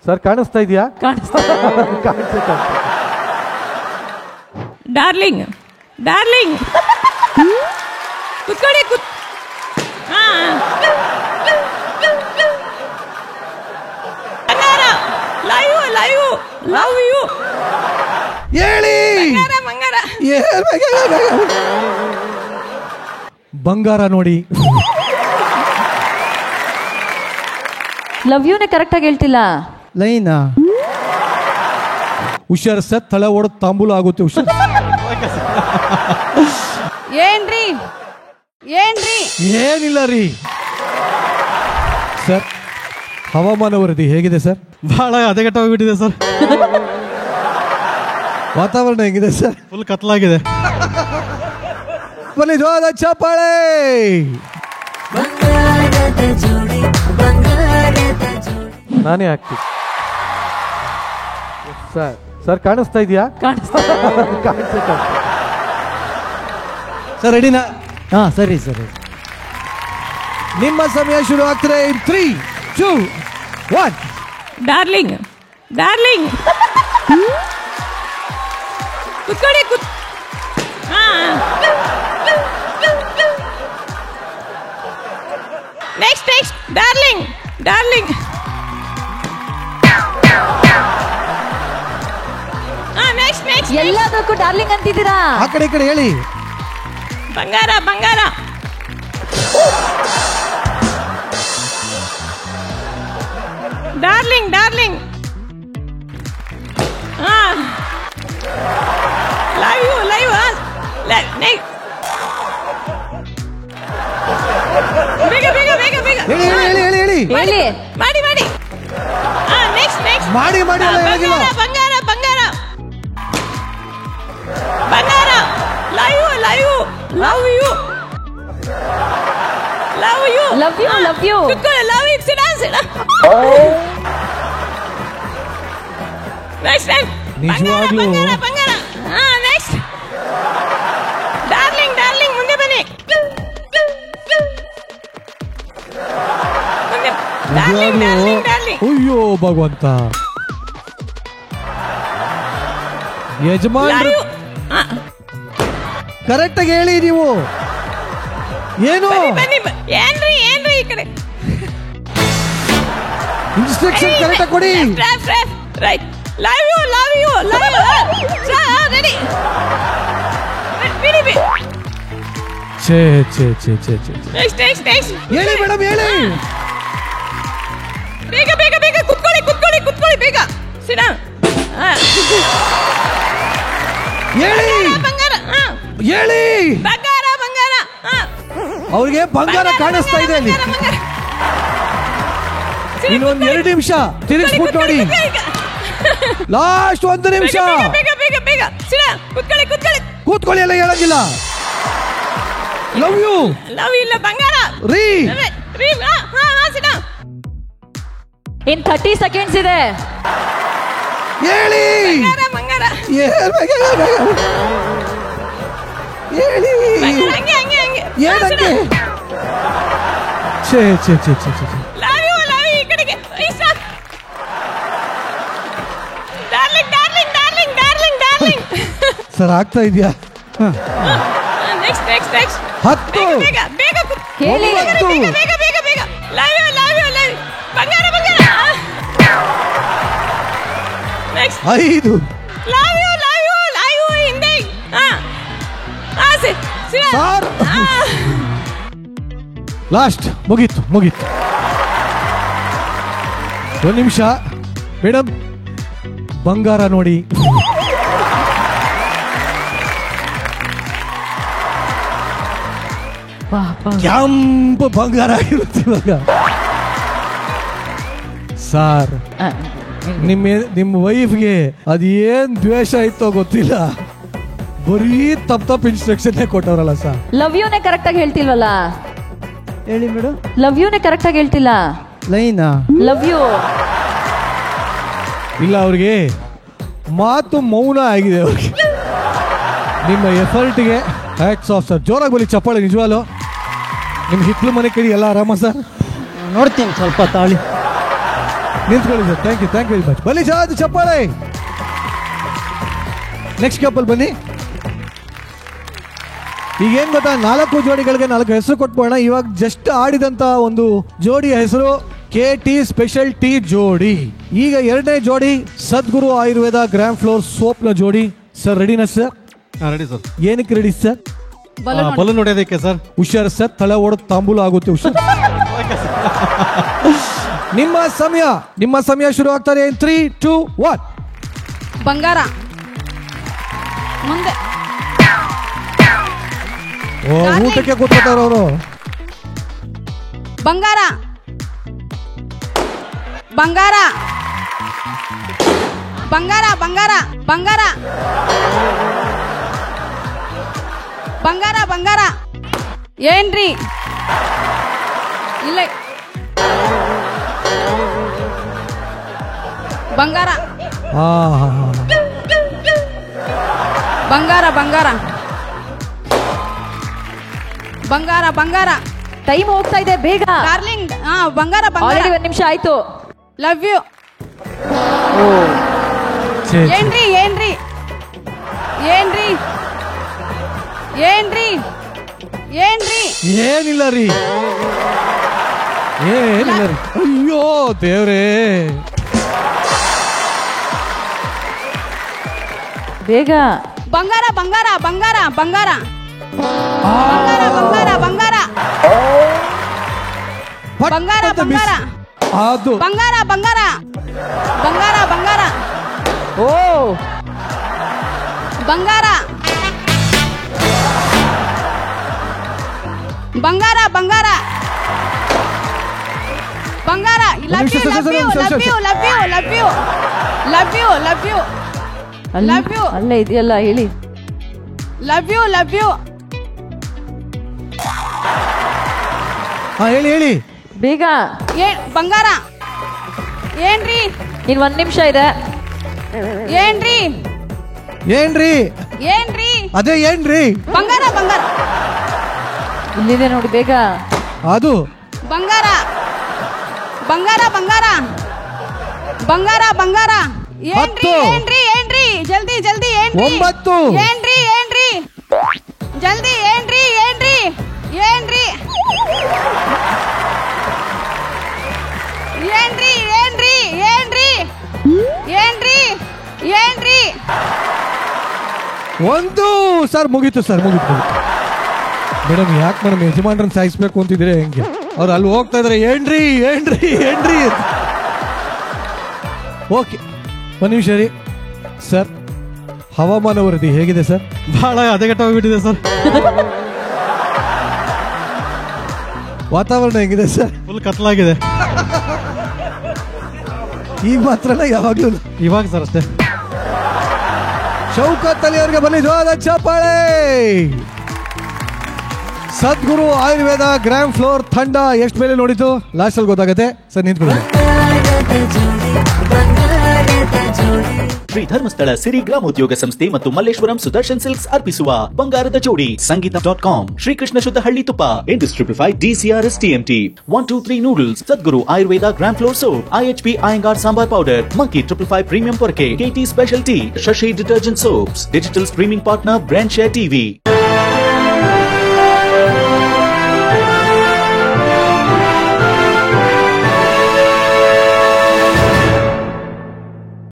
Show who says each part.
Speaker 1: Sir ಕಾಣಿಸ್ತಾ ಇದೆಯಾ?
Speaker 2: Darling darling ಕುತ್ಕೊಳ್ಳಿ ಲೈವ್ ಲೈವ್ ಲವ್ ಯು
Speaker 1: ಹೇಳಿ.
Speaker 2: ಬಂಗಾರ
Speaker 1: ಬಂಗಾರ ನೋಡಿ.
Speaker 3: ಲವ್ ಯುನೇ ಕರೆಕ್ಟಾಗಿ ಹೇಳ್ತಿಲ್ಲ.
Speaker 1: ಲೈನಾ ಹುಷಾರ್ ಸರ್, ತಲೆ ಓಡೋದು ತಾಂಬೂಲ ಆಗುತ್ತೆ. ಹುಷಾರ್.
Speaker 3: ಏನ್ರಿ ಏನ್ರಿ?
Speaker 1: ಏನಿಲ್ಲ ರೀ ಸರ್. ಹವಾಮಾನ ವರದಿ ಹೇಗಿದೆ ಸರ್?
Speaker 4: ಬಹಳ ಹದಗೆಟ್ಟೋಗ್ಬಿಟ್ಟಿದೆ ಸರ್.
Speaker 1: ವಾತಾವರಣ ಹೇಗಿದೆ ಸರ್?
Speaker 4: ಫುಲ್ ಕತ್ಲಾಗಿದೆ.
Speaker 1: ಬನ್ನಿ ಜೋರಾದ ಚಪ್ಪಾಳೆ. ನಾನೇ ಹಾಕ್ತೀನಿ ಸರ್. ಸರ್ ಕಾಣಿಸ್ತಾ ಇದೆಯಾ?
Speaker 4: ಸರ್ ರೆಡಿನಾ? ಹಾ ಸರಿ ಸರಿ.
Speaker 1: ನಿಮ್ಮ ಸಮಯ ಶುರು ಆಗ್ತದೆ. 3, 2, 1.
Speaker 2: ಡಾರ್ಲಿಂಗ್ ಡಾರ್ಲಿಂಗ್ ಕುತ್ಕೊಳ್ಳಿ next next darling darling next next
Speaker 3: ಎಲ್ಲದಕ್ಕೂ ಡಾರ್ಲಿಂಗ್ ಅಂತಿದ್ದೀರಾ?
Speaker 1: ಆ ಕಡೆ ಈ ಕಡೆ ಹೇಳಿ.
Speaker 2: ಬಂಗಾರ ಬಂಗಾರ darling darling live you live ಬೇಗ ಬೇಗ ಬೇಗ ಬೇಗ
Speaker 1: ಹೇಳಿ ಹೇಳಿ ಹೇಳಿ ಹೇಳಿ
Speaker 3: ಹೇಳಿ.
Speaker 2: ಮಾಡಿ ಮಾಡಿ ನೆಕ್ಸ್ಟ್ ನೆಕ್ಸ್ಟ್
Speaker 1: ಮಾಡಿ ಮಾಡಿ ಅಲ್ಲ ಹೇಗಿಲ್ಲ.
Speaker 2: ಬಂಗಾರ ಬಂಗಾರ ಬಂಗಾರ live live love you love you
Speaker 3: love you love you.
Speaker 2: ಕುತ್ಕೊಳ್ಳಿ ಲವ್ ಯು ಸಿಡ ಸಿಡ ನೆಕ್ಸ್ಟ್ ಟೈಮ್
Speaker 1: ನಿಜವಾಗ್ಲೂ
Speaker 2: ಬಂಗಾರ ಬಂಗಾರ ನೆಕ್ಸ್ಟ್ ಡಾರ್ಲಿಂಗ್ ಡಾರ್ಲಿಂಗ್ ಮುಂದೆ ಬನ್ನಿ ಮುಂದೆ ಡಾರ್ಲಿಂಗ್ ಡಾರ್ಲಿಂಗ್ ಡಾರ್ಲಿಂಗ್
Speaker 1: ಅಯ್ಯೋ ಭಗವಂತ. ಯಜಮಾನ್ ಕರೆಕ್ಟ್ ಆಗಿ ಹೇಳಿ ನೀವು. ಏನು
Speaker 2: ಬನ್ನಿ ಏನ್ರಿ ಏನ್ರಿ ಈ ಕಡೆ
Speaker 1: ಇನ್ಸ್ಟ್ರಕ್ಷನ್ ಕರೆಕ್ಟ್ ಆಗಿ ಕೊಡಿ.
Speaker 2: Right love you love ready ಬಿಡಿ ಬಿಡಿ
Speaker 1: ಛೇ ಛೇ ಛೇ ಛೇ ಛೇ.
Speaker 2: ನೆಕ್ಸ್ಟ್ ನೆಕ್ಸ್ಟ್ ನೆಕ್ಸ್ಟ್
Speaker 1: ಹೇಳಿ ಮೇಡಮ್ ಹೇಳಿ.
Speaker 2: ಬೇಗ ಬೇಗ ಬೇಗ ಕುತ್ಕೊಳ್ಳಿ ಕುತ್ಕೊಳ್ಳಿ ಕುತ್ಕೊಳ್ಳಿ ಬೇಗ ಸಿಡ
Speaker 1: ಹೇಳಿ
Speaker 2: ಬಂಗಾರ
Speaker 1: ಹೇಳಿ.
Speaker 2: ಬಂಗಾರ ಬಂಗಾರ
Speaker 1: ಅವ್ರಿಗೆ ಬಂಗಾರ ಕಾಣಿಸ್ತಾ ಇದೆ ಅಲ್ಲಿ. ಇನ್ನೊಂದು 2 ನಿಮಿಷ ತಿರುಗಿಸ್ಬಿಟ್ಟು ನೋಡಿ. ಲಾಸ್ಟ್ 1 ನಿಮಿಷ.
Speaker 2: ಬೇಗ ಬೇಗ ಬೇಗ ಸಿಡ ಕುತ್ಕೊಳ್ಳಿ ಕುತ್ಕೊಳ್ಳಿ
Speaker 1: ಕೂತ್ಕೊಳ್ಳಿ ಎಲ್ಲ ಹೇಳಂಗಿಲ್ಲ. ಲವ್ ಯು
Speaker 2: ಲವ್ ಇಲ್ಲ ಬಂಗಾರ
Speaker 1: ರೀ
Speaker 2: ರೀ ಸಿಡ
Speaker 3: ಇನ್ 30 ಸೆಕೆಂಡ್ಸ್ ಇದೆ.
Speaker 1: ಹೇಳಿ
Speaker 2: ಬಂಗಾರ
Speaker 1: ಹೇಳಿ.
Speaker 2: ಹಂಗೆ ಹಂಗೆ ಹಂಗೆ
Speaker 1: ಏನಕ್ಕೆ? ಛೇ ಛೇ ಛೇ ಛೇ ಛೇ.
Speaker 2: ಲವ್ ಯು ಈ ಕಡೆಗೆ darling darling darling darling darling
Speaker 1: sir ಆಗ್ತಾ ಇದೆಯಾ?
Speaker 2: ನೆಕ್ಸ್ಟ್ ನೆಕ್ಸ್ಟ್ ನೆಕ್ಸ್ಟ್
Speaker 1: 10
Speaker 2: ಬೇಗ ಬೇಗ
Speaker 3: ಹೇಳಿ.
Speaker 2: ಬೇಗ ಬೇಗ ಬೇಗ ಬೇಗ ಲವ್ ಯು ಬಂಗಾರ ಬಂಗಾರ ನೆಕ್ಸ್ಟ್
Speaker 1: 5
Speaker 2: ಲವ್ ಯು ಹಿಂದೆ
Speaker 1: ಸರ್ ಲಾಸ್ಟ್ ಮುಗೀತು 1 ನಿಮಿಷ ಮೇಡಮ್. ಬಂಗಾರ ನೋಡಿ. ಕೆಂಪು ಬಂಗಾರ ಆಗಿರುತ್ತೆ ಇವಾಗ. ಸರ್ ನಿಮ್ಮ ವೈಫ್ಗೆ ಅದೇನ್ ದ್ವೇಷ ಇತ್ತೋ ಗೊತ್ತಿಲ್ಲ, ಬರೀ ತಪ್ಪ ಇನ್ಸ್ಟ್ರಕ್ಷನ್ ಕೊಟ್ಟವ್ರಲ್ಲ ಸರ್.
Speaker 3: ಲವ್ ಯುನೇ ಕರೆಕ್ಟ್ ಆಗಿ ಹೇಳ್ತಿಲ್ವಲ್ಲ.
Speaker 1: ಹೇಳಿ ಮೇಡಮ್.
Speaker 3: ಲವ್ ಯುನೇ ಕರೆಕ್ಟ್ ಆಗಿ ಹೇಳ್ತಿಲ್ಲ.
Speaker 1: ಲೈನಾ
Speaker 3: ಲವ್ ಯು
Speaker 1: ಇಲ್ಲ, ಅವ್ರಿಗೆ ಮಾತು ಮೌನ ಆಗಿದೆ ಅವ್ರಿಗೆ. ನಿಮ್ಮ ಎಫರ್ಟ್ಗೆ ಹ್ಯಾಟ್ಸ್ ಆಫ್ ಸರ್. ಜೋರಾಗಿ ಬಲಿ ಚಪ್ಪಾಳೆ. ನಿಜವಾಲು ನಿಮ್ಮ ಹಿತ್ಲು ಮನೆ ಕಡೆ ಎಲ್ಲ ಆರಾಮ ಸರ್?
Speaker 4: ನೋಡ್ತೀನಿ ಸ್ವಲ್ಪ ತಾಳಿ.
Speaker 1: ನಿಂತ್ಕೊಳ್ಳಿ sir. Thank you very much. ಬನ್ನಿ ಜಾದ್ ಚಪ್ಪಾಳೆ. ನೆಕ್ಸ್ಟ್ ಕಪಲ್ ಬನ್ನಿ. ಈಗ ಏನ್ ಗೊತ್ತಾ, 4 ಜೋಡಿಗಳಿಗೆ 4 ಹೆಸರು ಕೊಟ್ಬೋಣ. ಇವಾಗ ಜಸ್ಟ್ ಆಡಿದಂತ ಒಂದು ಜೋಡಿಯ ಹೆಸರು KT ಸ್ಪೆಷಲ್ ಟೀ ಜೋಡಿ. ಈಗ 2ನೇ ಜೋಡಿ Sadguru Ayurveda gram flour soap ನ ಜೋಡಿ. ಸರ್ ರೆಡಿನಾ ಸರ್?
Speaker 4: Ready sir.
Speaker 1: ಏನಕ್ಕೆ ರೆಡಿ ಸರ್?
Speaker 4: ಬಲೂನ್ ಹೊಡೆಯೋದಕ್ಕೆ ಸರ್.
Speaker 1: ಹುಷಾರ್ ಸರ್, ತಲೆ ಓಡೋದು ತಾಂಬೂಲ ಆಗುತ್ತೆ ಹುಷಾರ್. ನಿಮ್ಮ ಸಮಯ ಶುರು ಆಗ್ತಾರೆ. 3, 2, 1.
Speaker 2: ಬಂಗಾರ ಮುಂದೆ
Speaker 1: ಓ, ಊಟಕ್ಕೆ ಕೂತ್ಕೊತಾರ ಅವರು.
Speaker 2: ಬಂಗಾರ ಬಂಗಾರ ಬಂಗಾರ ಬಂಗಾರ ಬಂಗಾರ ಬಂಗಾರ ಬಂಗಾರ ಏನ್ರಿ? ಇಲ್ಲ ಬಂಗಾರ ಬಂಗಾರ ಬಂಗಾರ ಬಂಗಾರ ಬಂಗಾರ.
Speaker 3: ಟೈಮ್ ಹೋಗ್ತಾ ಇದೆ, ಬೇಗ.
Speaker 2: ಡಾರ್ಲಿಂಗ್ ಬಂಗಾರ ಬಂಗಾರ.
Speaker 3: ಆಲ್ರೆಡಿ 1 ನಿಮಿಷ ಆಯ್ತು.
Speaker 2: Love you. ಏನ್ರಿ ಏನ್ರಿ ಏನ್ರಿ ಏನ್ರಿ ಏನ್ರಿ?
Speaker 1: ಏನಿಲ್ಲ ರೀ. ಅಯ್ಯೋ ದೇವ್ರೇ.
Speaker 3: ಬೇಗ.
Speaker 2: ಬಂಗಾರ ಬಂಗಾರ ಬಂಗಾರ ಬಂಗಾರ ಬಂಗಾರ ಬಂಗಾರ ಬಂಗಾರ ಬಂಗಾರ ಬಂಗಾರ
Speaker 1: ಅದು
Speaker 2: ಬಂಗಾರ ಬಂಗಾರ ಬಂಗಾರ ಬಂಗಾರ
Speaker 3: ಓ
Speaker 2: ಬಂಗಾರ ಬಂಗಾರ ಬಂಗಾರ ಬಂಗಾರ. Love you love you love you love you love you love you love you love you.
Speaker 3: ಅಲ್ಲೇ ಇದೆಯಲ್ಲ, ಹೇಳಿ.
Speaker 2: Love you love you.
Speaker 1: ಹೇಳಿ
Speaker 3: ಬೇಗ.
Speaker 2: ಬಂಗಾರ ಏನ್ರಿ?
Speaker 3: ಇನ್ 1 ನಿಮಿಷ ಇದೆ.
Speaker 2: ಏನ್ರಿ
Speaker 1: ಏನ್ರಿ? ಅದೇ ಏನ್ರಿ?
Speaker 2: ಬಂಗಾರ ಬಂಗಾರ
Speaker 3: ಇಲ್ಲಿದೆ ನೋಡಿ, ಬೇಗ.
Speaker 1: ಅದು
Speaker 2: ಬಂಗಾರ ಬಂಗಾರ ಬಂಗಾರ ಬಂಗಾರ ಬಂಗಾರ. ಏನ್ರಿ ಏನ್ರಿ ಏನ್ರಿ? ಜಲ್ದಿ ಜಲ್ದಿ ಏನ್ರಿ?
Speaker 1: 9.
Speaker 2: ಏನ್ರಿ ಏನ್ರಿ? ಜಲ್ದಿ ಏನ್ರಿ ಏನ್ರಿ ಏನ್ರಿ? ಏನ್ರಿ ಏನ್ರಿ ಏನ್ರಿ ಏನ್ರಿ ಏನ್ರಿ?
Speaker 1: 1 ಸರ್. ಮುಗೀತು ಸರ್, ಮುಗೀತು. ಮೇಡಮ್, ಯಾಕೆ ಮೇಡಮ್ ಯಜಮಾನ್ರನ್ನ ಸಾಯಿಸ್ಬೇಕು ಅಂತಿದ್ರೆ ಹೆಂಗೆ? ಅವ್ರು ಅಲ್ಲಿ ಹೋಗ್ತಾ ಇದಾರೆ, ಏನ್ರಿ ಏನ್ರಿ ಏನ್ರಿ. ಓಕೆ, 1 ನಿಮಿಷ ರೀ. ಸರ್, ಹವಾಮಾನ ವರದಿ ಹೇಗಿದೆ ಸರ್?
Speaker 4: ಬಹಳ ಹದಗೆಟ್ಟೋಗ್ಬಿಟ್ಟಿದೆ ಸರ್.
Speaker 1: ವಾತಾವರಣ ಹೆಂಗಿದೆ ಸರ್?
Speaker 4: ಫುಲ್ ಕತ್ಲಾಗಿದೆ.
Speaker 1: ಈಗ ಮಾತ್ರನ, ಯಾವಾಗ್ಲೂ?
Speaker 4: ಇವಾಗ ಸರ್ ಅಷ್ಟೇ.
Speaker 1: ಶೌಕತ್ ಅಲಿ ಅವರಿಗೆ ಬನ್ನಿ ಜೋರಾದ ಚಪ್ಪಾಳೆ. ಸದ್ಗುರು ಆಯುರ್ವೇದ ಗ್ರಾಮ್ ಫ್ಲೋರ್ ತಂಡ ಎಷ್ಟು ಮೇಲೆ ನೋಡಿತು ಲಾಸ್ಟ್ ಅಲ್ಲಿ ಗೊತ್ತಾಗತ್ತೆ ಸರ್. ನಿಂತ್ಕೊಳ್ಳಿ.
Speaker 5: ಶ್ರೀ ಧರ್ಮಸ್ಥಳ ಸಿರಿ ಗ್ರಾಮೋದ್ಯೋಗ ಸಂಸ್ಥೆ ಮತ್ತು ಮಲ್ಲೇಶ್ವರಂ ಸುದರ್ಶನ್ ಸಿಲ್ಕ್ಸ್ ಅರ್ಪಿಸುವ ಬಂಗಾರದ ಜೋಡಿ ಸಂಗೀತ.com. ಶ್ರೀಕೃಷ್ಣ ಶುದ್ಧ ಹಳ್ಳಿ ತುಪ್ಪ, ಇಂಡಿಸ್ಟ್ರಿಫೈಡ್ DCRS TMT, 123 noodles, Sadguru Ayurveda gram flour soap, IHP Iyengar sambar powder, monkey 555 premium ಪೊರಕೆ, KT special tea, Shashi detergent soaps, digital streaming partner brand share TV.